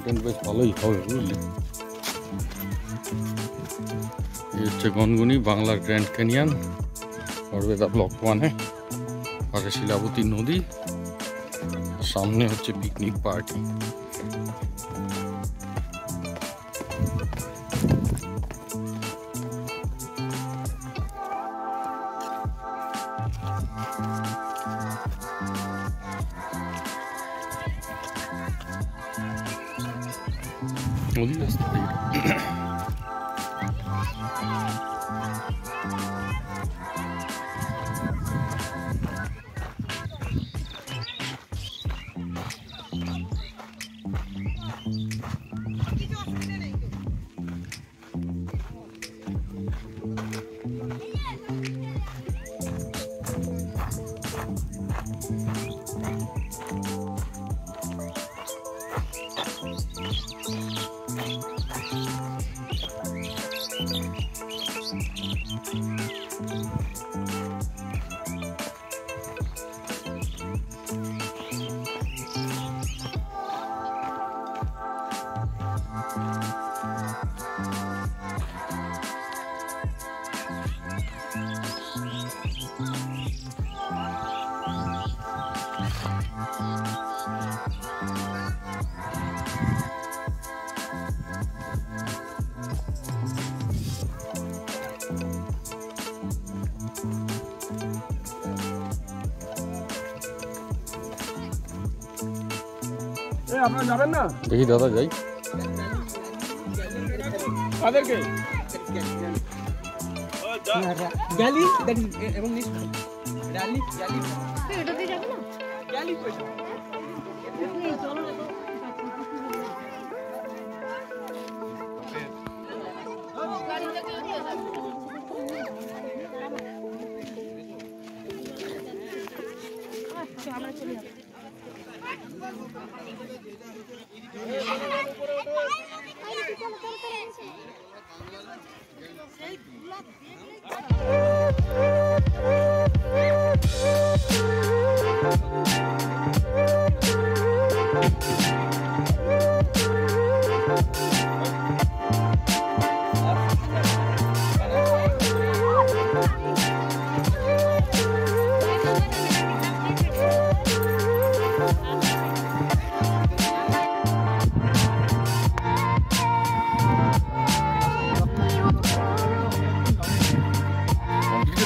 Content বেশ ভালোই হবে, বুঝলি। এই হচ্ছে গনগনি বাংলার গ্র্যান্ড ক্যানিয়ন, গড়বেতা ব্লক 1-এ। পাশে শিলাবতী নদী, সামনে হচ্ছে পিকনিক পার্টি। নদী রাস্তা আপনারা যাবেন না? দেখি দাদা যাই। কাদেরকে? গ্যালি এবং র্যালি গ্যালি এটাতে যাবে না? গ্যালি পয়সা চলো না। আমরা চলে যাবো।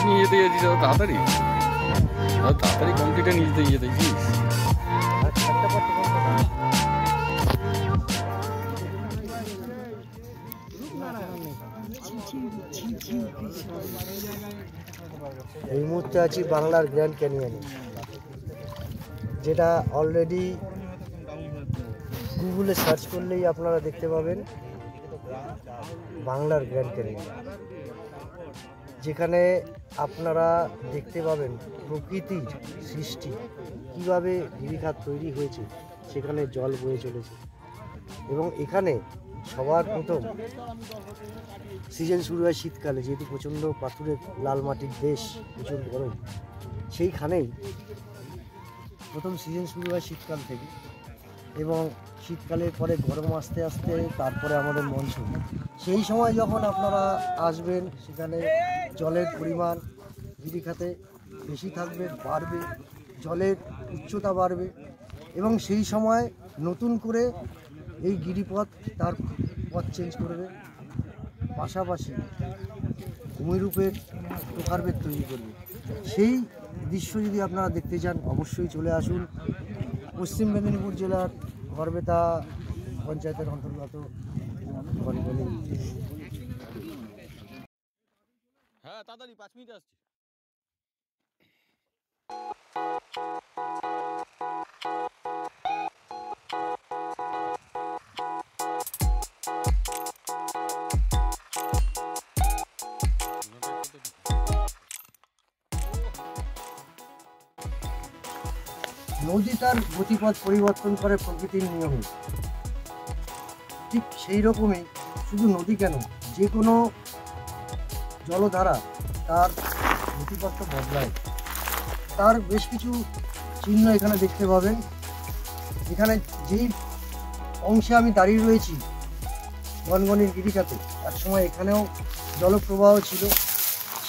নিয়ে যেতে গেছিস তাড়াতাড়ি, তাড়াতাড়ি কমপ্লিটে নিয়ে যেতে গিয়ে দেখছিস। এই মুহূর্তে আছি বাংলার গ্র্যান্ড ক্যানিয়নে, যেটা অলরেডি গুগলে সার্চ করলেই আপনারা দেখতে পাবেন বাংলার গ্র্যান্ড ক্যানিয়ন, যেখানে আপনারা দেখতে পাবেন প্রকৃতির সৃষ্টি, কীভাবে গিরিখাত তৈরি হয়েছে, সেখানে জল বয়ে চলেছে। এবং এখানে সবার প্রথম সিজন শুরু হয় শীতকালে, যেহেতু প্রচণ্ড পাথুরের লাল মাটির দেশ, প্রচুর গরম, সেইখানেই প্রথম সিজন শুরু হয় শীতকাল থেকে। এবং শীতকালের পরে গরম আস্তে আস্তে তারপরে আমাদের মনসুন। সেই সময় যখন আপনারা আসবেন, সেখানে জলের পরিমাণ গিরিখাতে বেশি থাকবে, বাড়বে, জলের উচ্চতা বাড়বে, এবং সেই সময় নতুন করে এই গিরিপথ তার পথ চেঞ্জ করবে, পাশাপাশি ভূমিরূপের প্রকারভেদ তৈরি করবে। সেই দৃশ্য যদি আপনারা দেখতে চান, অবশ্যই চলে আসুন পশ্চিম মেদিনীপুর জেলার গড়বেতা পঞ্চায়েতের অন্তর্গত গনগনি। হ্যাঁ, তাড়াতাড়ি 5 মিনিট আসছি। নদী তার গতিপথ পরিবর্তন করে প্রকৃতির নিয়মে, ঠিক সেই রকমই শুধু নদী কেন, যে কোনো জলধারা তার গতিপথ বদলায়। তার বেশ কিছু চিহ্ন এখানে দেখতে পাবেন। এখানে যেই অংশে আমি দাঁড়িয়ে রয়েছি গনগনির গিরিখাতে। একসময় এখানেও জলপ্রবাহ ছিল,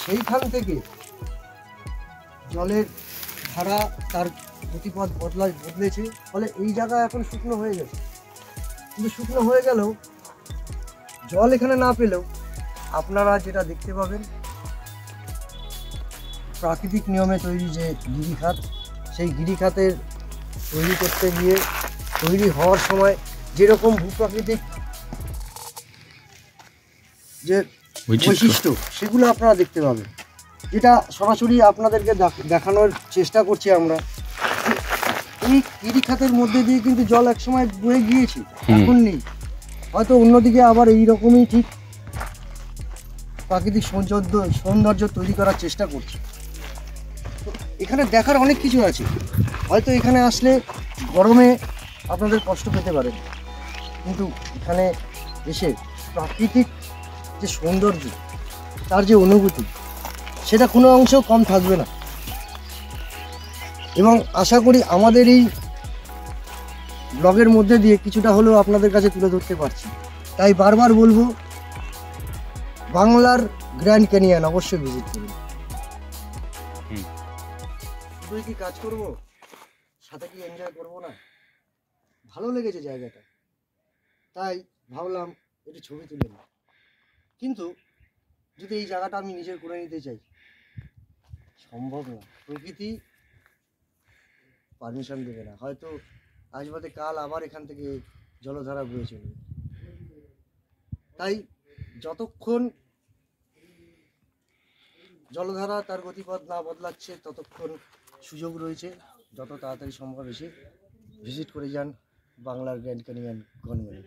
সেইখান থেকে জলের ধারা তার গতিপথ বদলেছে, ফলে এই জায়গা এখন শুকনো হয়ে গেছে। কিন্তু শুকনো হয়ে গেলেও জল এখানে না পেলেও আপনারা যেটা দেখতে পাবেন প্রাকৃতিক নিয়মে তৈরি যে গিরিখাত, সেই গিরিখাতের তৈরি করতে গিয়ে তৈরি হওয়ার সময় যেরকম ভূপ্রাকৃতিক যে বৈশিষ্ট্য সেগুলো আপনারা দেখতে পাবেন, যেটা সরাসরি আপনাদেরকে দেখানোর চেষ্টা করছি আমরা। এই গিরিখাতের মধ্যে দিয়ে কিন্তু জল একসময় বয়ে গিয়েছে, এখন নেই। হয়তো অন্যদিকে আবার এইরকমই ঠিক প্রাকৃতিক সৌন্দর্য তৈরি করার চেষ্টা করছে। তো এখানে দেখার অনেক কিছু আছে। হয়তো এখানে আসলে গরমে আপনাদের কষ্ট পেতে পারেন, কিন্তু এখানে এসে প্রাকৃতিক যে সৌন্দর্য, তার যে অনুভূতি, সেটা কোনো অংশেও কম থাকবে না। এবং আশা করি আমাদের এই ব্লগের মধ্যে দিয়ে কিছুটা হলেও আপনাদের কাছে তুলে ধরতে পারছি। তাই বারবার বলবো, বাংলার গ্র্যান্ড ক্যানিয়ন অবশ্যই ভিজিট করুন। শুধুই কি কাজ করব, সাথে কি এনজয় করবো না? ভালো লেগেছে জায়গাটা, তাই ভাবলাম একটু ছবি তুলে নিই। কিন্তু যদি এই জায়গাটা আমি নিজের করে নিতে চাই, সম্ভব না। প্রকৃতি পারমিশন দেবে না। হয়তো আজ বাদে কাল আবার এখান থেকে জলধারা বয়ে চলবে। তাই যতক্ষণ জলধারা তার গতিপথ না বদলাচ্ছে, ততক্ষণ সুযোগ রয়েছে। যত তাড়াতাড়ি সম্ভব এসে ভিজিট করে যান বাংলার গ্র্যান্ড ক্যানিয়ন গনগনি।